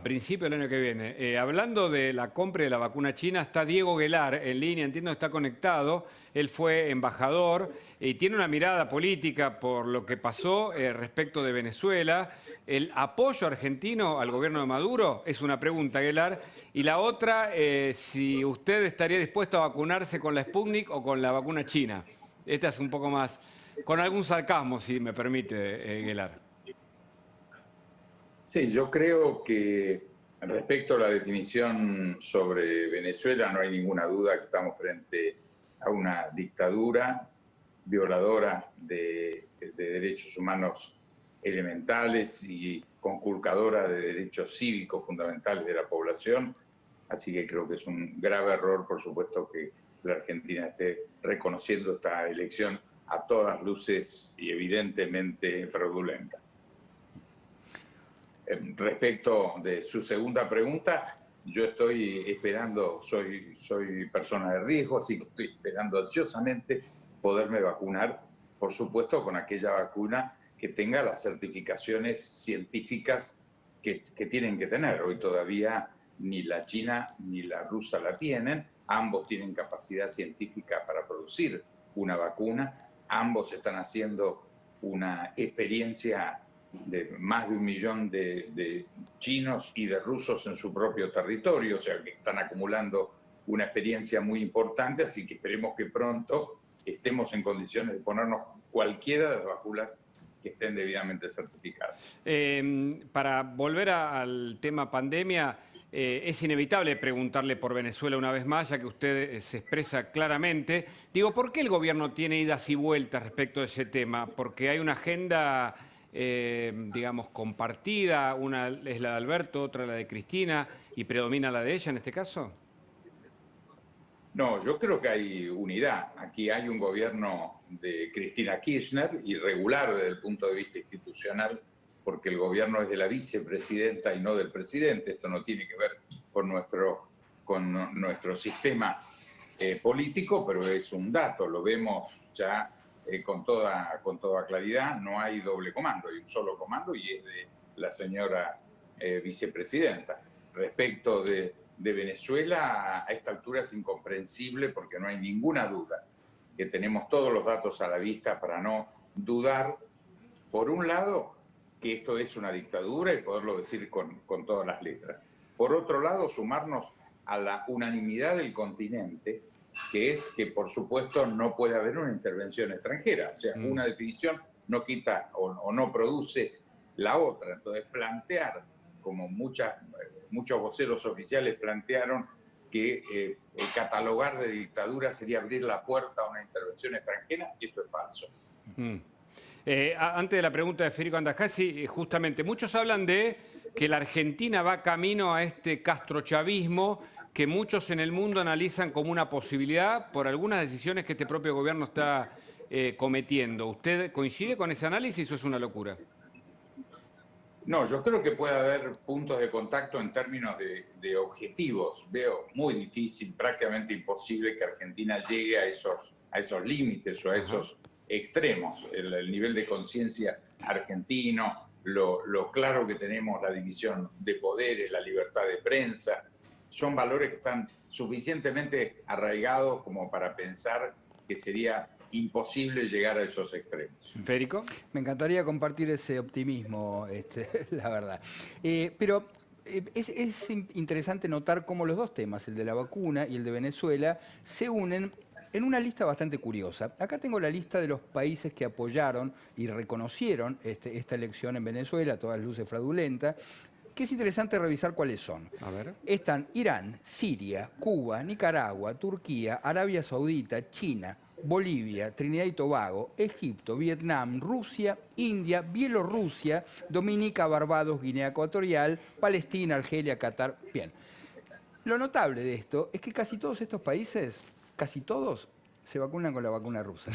Principio del año que viene. Hablando de la compra de la vacuna china, está Diego Guelar en línea, entiendo que está conectado. Él fue embajador y tiene una mirada política por lo que pasó respecto de Venezuela. ¿El apoyo argentino al gobierno de Maduro? Es una pregunta, Guelar. Y la otra, si usted estaría dispuesto a vacunarse con la Sputnik o con la vacuna china. Esta es un poco más, con algún sarcasmo, si me permite, Guelar. Sí, yo creo que respecto a la definición sobre Venezuela no hay ninguna duda que estamos frente a una dictadura violadora de derechos humanos elementales y conculcadora de derechos cívicos fundamentales de la población. Así que creo que es un grave error, por supuesto, que la Argentina esté reconociendo esta elección a todas luces y evidentemente fraudulenta. Respecto de su segunda pregunta, yo estoy esperando, soy persona de riesgo, así que estoy esperando ansiosamente poderme vacunar, por supuesto, con aquella vacuna que tenga las certificaciones científicas que tienen que tener. Hoy todavía ni la china ni la rusa la tienen, ambos tienen capacidad científica para producir una vacuna, ambos están haciendo una experiencia de más de 1 millón de chinos y de rusos en su propio territorio, o sea que están acumulando una experiencia muy importante, así que esperemos que pronto estemos en condiciones de ponernos cualquiera de las vacunas que estén debidamente certificadas. Para volver al tema pandemia, es inevitable preguntarle por Venezuela una vez más, ya que usted se expresa claramente. Digo, ¿por qué el gobierno tiene idas y vueltas respecto a ese tema? Porque hay una agenda digamos, compartida, una es la de Alberto, otra la de Cristina, y predomina la de ella en este caso? No, yo creo que hay unidad. Aquí hay un gobierno de Cristina Kirchner, irregular desde el punto de vista institucional, porque el gobierno es de la vicepresidenta y no del presidente. Esto no tiene que ver con nuestro sistema político, pero es un dato, lo vemos ya con toda claridad. No hay doble comando, hay un solo comando y es de la señora vicepresidenta. Respecto de Venezuela, a esta altura es incomprensible porque no hay ninguna duda que tenemos todos los datos a la vista para no dudar, por un lado, que esto es una dictadura y poderlo decir con todas las letras. Por otro lado, sumarnos a la unanimidad del continente, que es que, por supuesto, no puede haber una intervención extranjera. O sea, una definición no quita o no produce la otra. Entonces, plantear, como muchos voceros oficiales plantearon, que catalogar de dictadura sería abrir la puerta a una intervención extranjera, y esto es falso. Antes de la pregunta de Federico Andajasi, justamente, muchos hablan de que la Argentina va camino a este castrochavismo que muchos en el mundo analizan como una posibilidad por algunas decisiones que este propio gobierno está cometiendo. ¿Usted coincide con ese análisis o es una locura? No, yo creo que puede haber puntos de contacto en términos de objetivos. Veo muy difícil, prácticamente imposible que Argentina llegue a esos límites o a esos extremos. El nivel de conciencia argentino, lo claro que tenemos, la división de poderes, la libertad de prensa, son valores que están suficientemente arraigados como para pensar que sería imposible llegar a esos extremos. ¿Federico? Me encantaría compartir ese optimismo, la verdad. Pero es interesante notar cómo los dos temas, el de la vacuna y el de Venezuela, se unen en una lista bastante curiosa. Acá tengo la lista de los países que apoyaron y reconocieron esta elección en Venezuela, a todas luces fraudulenta, que es interesante revisar cuáles son. A ver. Están Irán, Siria, Cuba, Nicaragua, Turquía, Arabia Saudita, China, Bolivia, Trinidad y Tobago, Egipto, Vietnam, Rusia, India, Bielorrusia, Dominica, Barbados, Guinea Ecuatorial, Palestina, Argelia, Qatar. Bien. Lo notable de esto es que casi todos estos países, casi todos, se vacunan con la vacuna rusa.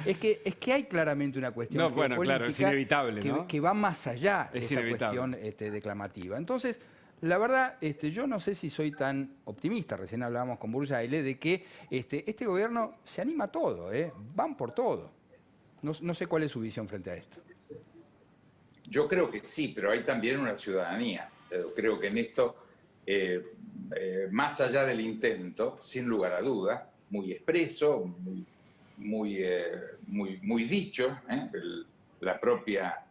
Es que hay claramente una cuestión claro, es inevitable, ¿no? que va más allá de esta cuestión declamativa. Entonces, la verdad, yo no sé si soy tan optimista, recién hablábamos con Burjaile, de que este gobierno se anima a todo, van por todo. No sé cuál es su visión frente a esto. Yo creo que sí, pero hay también una ciudadanía. Creo que en esto, más allá del intento, sin lugar a duda, muy expreso, muy dicho, la propia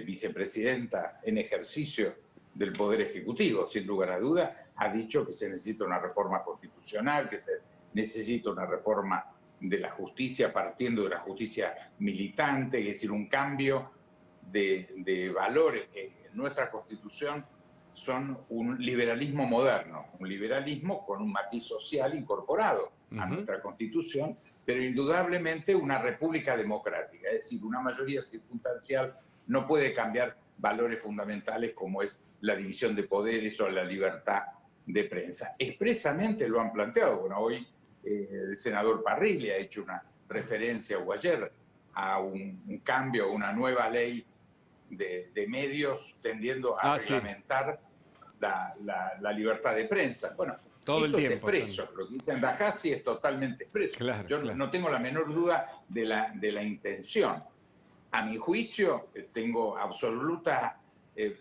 vicepresidenta en ejercicio del Poder Ejecutivo, sin lugar a duda, ha dicho que se necesita una reforma constitucional, que se necesita una reforma de la justicia partiendo de la justicia militante, es decir, un cambio de valores que en nuestra Constitución son un liberalismo moderno, un liberalismo con un matiz social incorporado a nuestra Constitución, pero indudablemente una república democrática, es decir, una mayoría circunstancial no puede cambiar valores fundamentales como es la división de poderes o la libertad de prensa. Expresamente lo han planteado. Bueno, hoy el senador Parrilli ha hecho una referencia, o ayer, a un cambio, a una nueva ley de medios tendiendo a reglamentar la libertad de prensa. Bueno, todo esto el tiempo, es expreso. Lo que dice Andajasi es totalmente expreso. Yo no tengo la menor duda de la intención. A mi juicio, tengo absoluta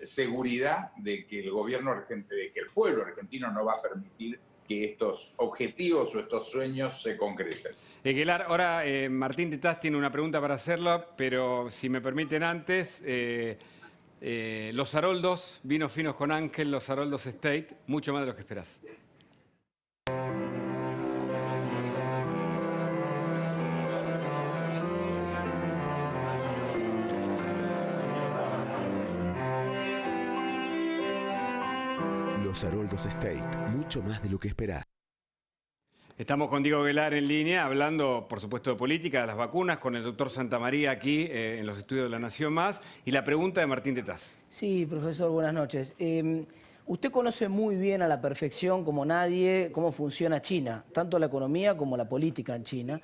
seguridad de que el gobierno argentino, de que el pueblo argentino no va a permitir que estos objetivos o estos sueños se concreten. Eguelar, ahora Martín Tetaz tiene una pregunta para hacerla, pero si me permiten antes, Los Haroldos, vinos finos con Ángel, Los Haroldos Estate, mucho más de lo que esperás. Los Haroldos Estate, mucho más de lo que esperás. Estamos con Diego Eguelar en línea, hablando, por supuesto, de política, de las vacunas, con el doctor Santamaría aquí en los estudios de La Nación Más. Y la pregunta de Martín Tetaz. Sí, profesor, buenas noches. Usted conoce muy bien a la perfección, como nadie, cómo funciona China, tanto la economía como la política en China.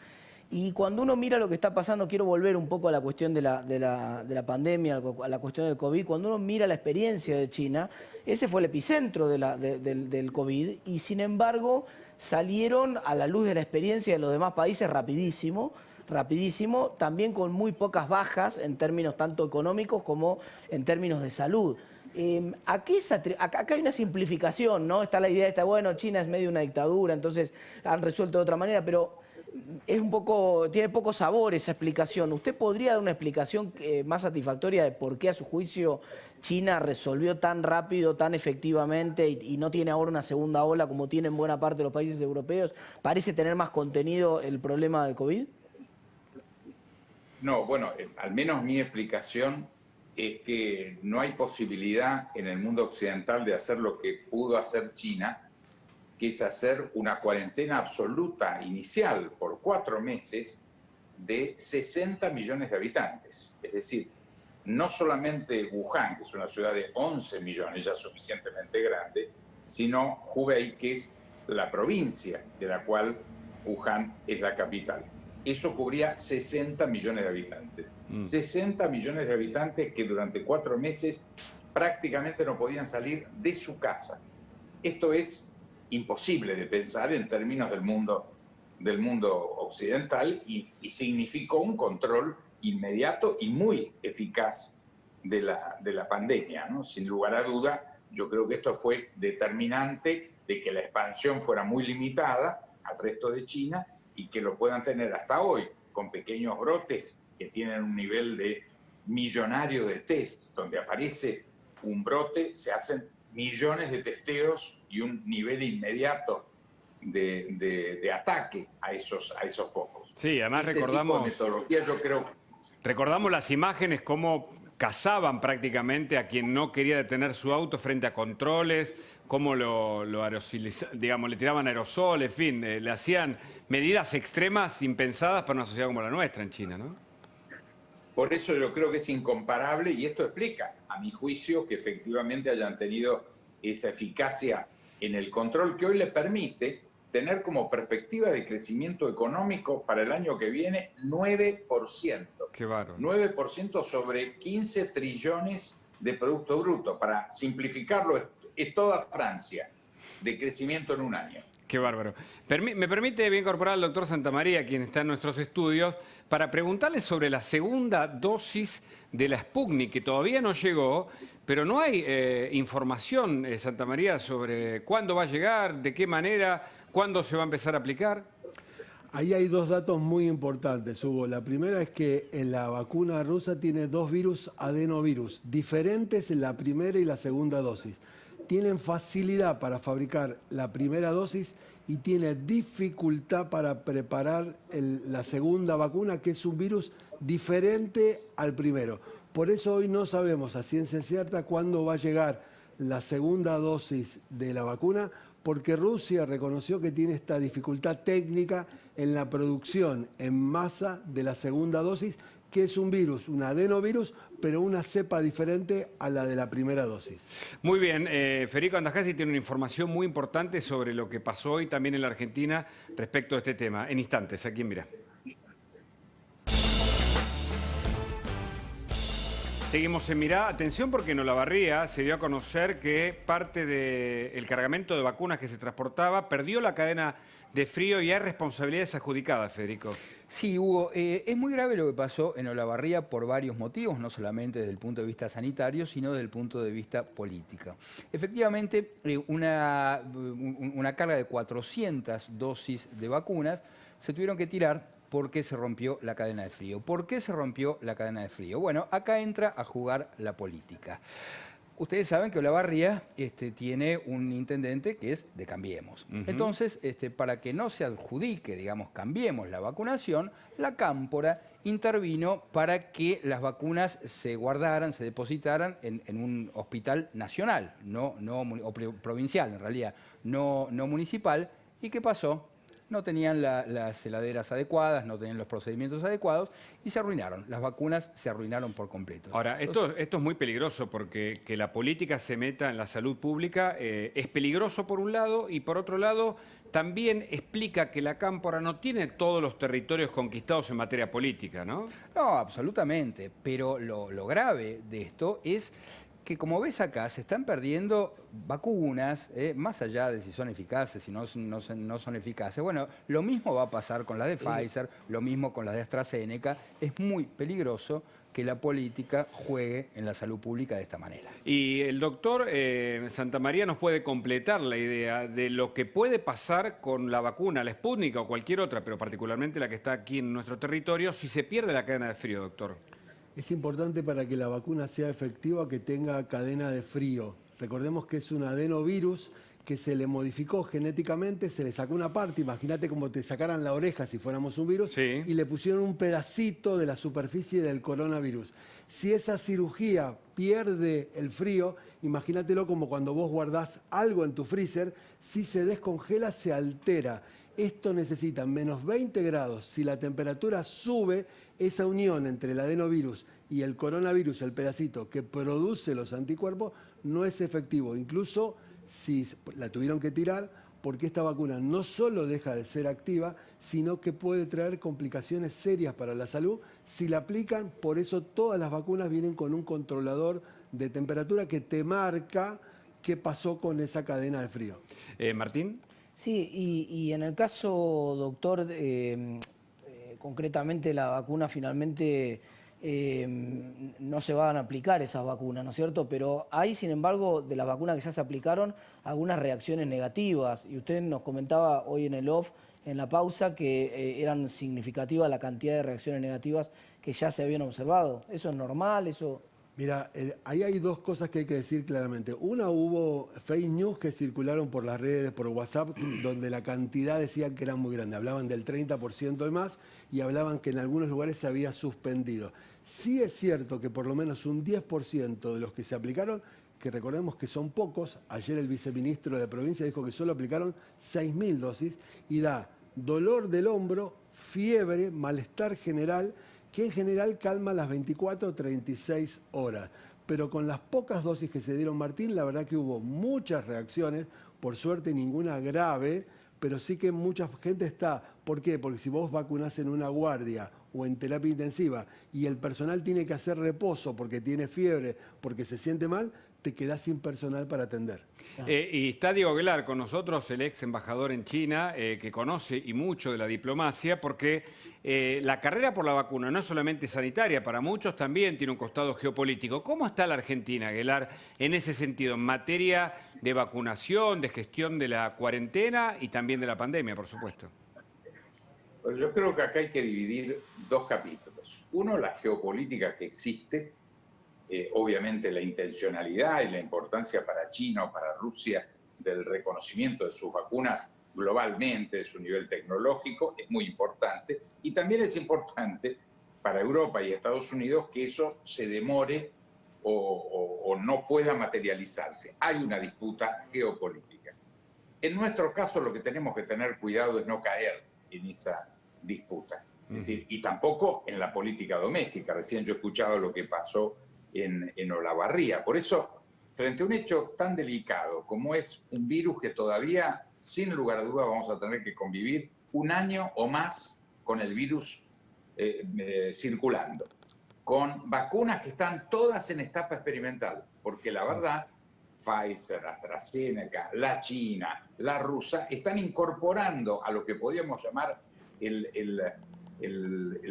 Y cuando uno mira lo que está pasando, quiero volver un poco a la cuestión de la pandemia, a la cuestión del COVID. Cuando uno mira la experiencia de China, ese fue el epicentro del COVID y sin embargo salieron a la luz de la experiencia de los demás países rapidísimo, también con muy pocas bajas en términos tanto económicos como en términos de salud. Acá hay una simplificación, ¿no? Está la idea de, bueno, China es medio una dictadura, entonces han resuelto de otra manera, pero tiene poco sabor esa explicación. ¿Usted podría dar una explicación más satisfactoria de por qué a su juicio China resolvió tan rápido, tan efectivamente y no tiene ahora una segunda ola como tienen buena parte de los países europeos? ¿Parece tener más contenido el problema del COVID? No, bueno, al menos mi explicación es que no hay posibilidad en el mundo occidental de hacer lo que pudo hacer China, que es hacer una cuarentena absoluta inicial por 4 meses de 60 millones de habitantes. Es decir, no solamente Wuhan, que es una ciudad de 11 millones, ya suficientemente grande, sino Hubei, que es la provincia de la cual Wuhan es la capital. Eso cubría 60 millones de habitantes. 60 millones de habitantes que durante 4 meses prácticamente no podían salir de su casa. Esto es imposible de pensar en términos del mundo occidental y significó un control inmediato y muy eficaz de la pandemia, ¿no? Sin lugar a duda, yo creo que esto fue determinante de que la expansión fuera muy limitada al resto de China y que lo puedan tener hasta hoy con pequeños brotes que tienen un nivel de millonario de test, donde aparece un brote, se hacen millones de testeos y un nivel inmediato de ataque a esos focos. Sí, además recordamos metodología, yo creo. Recordamos las imágenes, cómo cazaban prácticamente a quien no quería detener su auto frente a controles, cómo digamos, le tiraban aerosol, en fin, le hacían medidas extremas impensadas para una sociedad como la nuestra en China, ¿no? Por eso yo creo que es incomparable y esto explica, a mi juicio, que efectivamente hayan tenido esa eficacia en el control que hoy le permite tener como perspectiva de crecimiento económico para el año que viene 9%. Qué bárbaro. 9% sobre 15 trillones de Producto Bruto. Para simplificarlo, es toda Francia de crecimiento en un año. Qué bárbaro. Me permite bien incorporar al doctor Santamaría, quien está en nuestros estudios, para preguntarle sobre la segunda dosis de la Sputnik, que todavía no llegó, pero no hay información, Santa María, sobre cuándo va a llegar, de qué manera, cuándo se va a empezar a aplicar. Ahí hay dos datos muy importantes, Hugo. La primera es que en la vacuna rusa tiene dos virus adenovirus, diferentes en la primera y la segunda dosis. Tienen facilidad para fabricar la primera dosis y tiene dificultad para preparar la segunda vacuna, que es un virus diferente al primero. Por eso hoy no sabemos a ciencia cierta cuándo va a llegar la segunda dosis de la vacuna, porque Rusia reconoció que tiene esta dificultad técnica en la producción en masa de la segunda dosis, que es un virus, un adenovirus, pero una cepa diferente a la de la primera dosis. Muy bien, Federico Andajasi tiene una información muy importante sobre lo que pasó hoy también en la Argentina respecto a este tema. En instantes, aquí en Mirá. Seguimos en Mirá. Atención, porque en Olavarría se dio a conocer que parte del cargamento de vacunas que se transportaba perdió la cadena de frío y hay responsabilidades adjudicadas, Federico. Sí, Hugo, es muy grave lo que pasó en Olavarría por varios motivos, no solamente desde el punto de vista sanitario, sino desde el punto de vista político. Efectivamente, una carga de 400 dosis de vacunas se tuvieron que tirar porque se rompió la cadena de frío. ¿Por qué se rompió la cadena de frío? Bueno, acá entra a jugar la política. Ustedes saben que Olavarría tiene un intendente que es de Cambiemos. Entonces, para que no se adjudique, digamos, Cambiemos la vacunación, la Cámpora intervino para que las vacunas se guardaran, se depositaran en un hospital nacional, o provincial en realidad, no municipal. ¿Y qué pasó? No tenían las heladeras adecuadas, no tenían los procedimientos adecuados y se arruinaron. Las vacunas se arruinaron por completo. Ahora, esto es muy peligroso porque que la política se meta en la salud pública es peligroso por un lado y por otro lado también explica que la Cámpora no tiene todos los territorios conquistados en materia política, ¿no? No, absolutamente. Pero lo grave de esto es que, como ves acá, se están perdiendo vacunas, más allá de si son eficaces, si no son eficaces. Bueno, lo mismo va a pasar con las de Pfizer, lo mismo con las de AstraZeneca. Es muy peligroso que la política juegue en la salud pública de esta manera. Y el doctor Santa María nos puede completar la idea de lo que puede pasar con la vacuna, la Sputnik o cualquier otra, pero particularmente la que está aquí en nuestro territorio, si se pierde la cadena de frío, doctor. Es importante para que la vacuna sea efectiva que tenga cadena de frío. Recordemos que es un adenovirus que se le modificó genéticamente, se le sacó una parte, imagínate como te sacaran la oreja si fuéramos un virus, sí, y le pusieron un pedacito de la superficie del coronavirus. Si esa cirugía pierde el frío, imagínatelo como cuando vos guardás algo en tu freezer, si se descongela se altera. Esto necesita menos 20 grados. Si la temperatura sube, esa unión entre el adenovirus y el coronavirus, el pedacito que produce los anticuerpos, no es efectivo. Incluso si la tuvieron que tirar, porque esta vacuna no solo deja de ser activa, sino que puede traer complicaciones serias para la salud si la aplican. Por eso todas las vacunas vienen con un controlador de temperatura que te marca qué pasó con esa cadena de frío. Martín. Sí, y en el caso, doctor, concretamente la vacuna finalmente no se van a aplicar esas vacunas, ¿no es cierto? Pero hay, sin embargo, de las vacunas que ya se aplicaron, algunas reacciones negativas. Y usted nos comentaba hoy en el off, en la pausa, que eran significativas la cantidad de reacciones negativas que ya se habían observado. ¿Eso es normal? ¿Eso...? Mira, ahí hay dos cosas que hay que decir claramente. Una, hubo fake news que circularon por las redes, por WhatsApp, donde la cantidad decían que era muy grande. Hablaban del 30% y más y hablaban que en algunos lugares se había suspendido. Sí es cierto que por lo menos un 10% de los que se aplicaron, que recordemos que son pocos, ayer el viceministro de la provincia dijo que solo aplicaron 6.000 dosis y da dolor del hombro, fiebre, malestar general, que en general calma las 24 o 36 horas. Pero con las pocas dosis que se dieron, Martín, la verdad que hubo muchas reacciones, por suerte ninguna grave, pero sí que mucha gente está. ¿Por qué? Porque si vos vacunás en una guardia o en terapia intensiva y el personal tiene que hacer reposo porque tiene fiebre, porque se siente mal, te quedás sin personal para atender. Y está Diego Aguilar con nosotros, el ex embajador en China, que conoce y mucho de la diplomacia, porque la carrera por la vacuna no es solamente sanitaria, para muchos también tiene un costado geopolítico. ¿Cómo está la Argentina, Aguilar, en ese sentido, en materia de vacunación, de gestión de la cuarentena y también de la pandemia, por supuesto? Pues yo creo que acá hay que dividir dos capítulos. Uno, la geopolítica que existe, obviamente la intencionalidad y la importancia para China o para Rusia del reconocimiento de sus vacunas globalmente, de su nivel tecnológico, es muy importante. Y también es importante para Europa y Estados Unidos que eso se demore o no pueda materializarse. Hay una disputa geopolítica. En nuestro caso, lo que tenemos que tener cuidado es no caer en esa disputa. Es decir, y tampoco en la política doméstica. Recién yo escuchaba lo que pasó en Olavarría. Por eso, frente a un hecho tan delicado como es un virus que todavía, sin lugar a dudas, vamos a tener que convivir un año o más con el virus circulando, con vacunas que están todas en etapa experimental, porque la verdad, Pfizer, AstraZeneca, la china, la rusa, están incorporando a lo que podríamos llamar el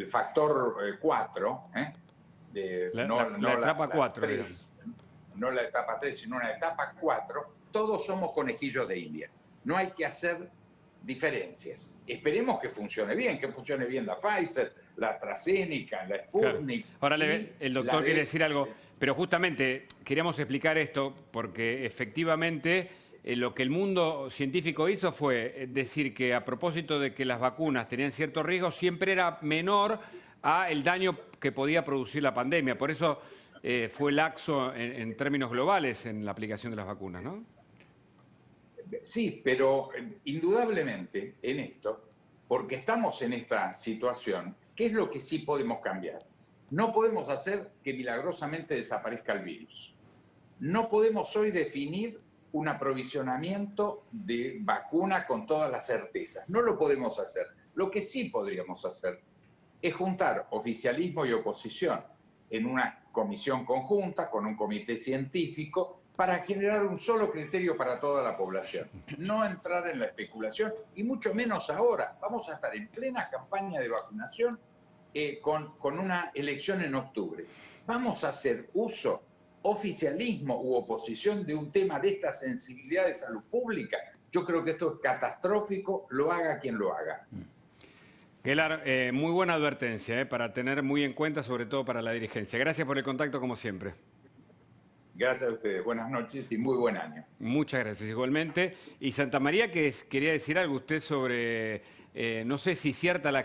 factor 4, la etapa 4. No la etapa 3, sino una etapa 4, todos somos conejillos de India. No hay que hacer diferencias. Esperemos que funcione bien la Pfizer, la AstraZeneca, la Sputnik. Claro. Ahora el doctor quiere decir algo, pero justamente queríamos explicar esto porque efectivamente lo que el mundo científico hizo fue decir que a propósito de que las vacunas tenían cierto riesgo, siempre era menor a el daño que podía producir la pandemia. Por eso fue laxo en términos globales en la aplicación de las vacunas, ¿no? Sí, pero indudablemente en esto, porque estamos en esta situación, ¿qué es lo que sí podemos cambiar? No podemos hacer que milagrosamente desaparezca el virus. No podemos hoy definir un aprovisionamiento de vacuna con todas las certezas. No lo podemos hacer. Lo que sí podríamos hacer es juntar oficialismo y oposición en una comisión conjunta, con un comité científico, para generar un solo criterio para toda la población. No entrar en la especulación, y mucho menos ahora. Vamos a estar en plena campaña de vacunación con una elección en octubre. Vamos a hacer uso, oficialismo u oposición, de un tema de esta sensibilidad de salud pública. Yo creo que esto es catastrófico, lo haga quien lo haga. Aguilar, muy buena advertencia para tener muy en cuenta, sobre todo para la dirigencia. Gracias por el contacto, como siempre. Gracias a ustedes. Buenas noches y muy buen año. Muchas gracias, igualmente. Y Santa María, que quería decir algo usted sobre, no sé si cierta la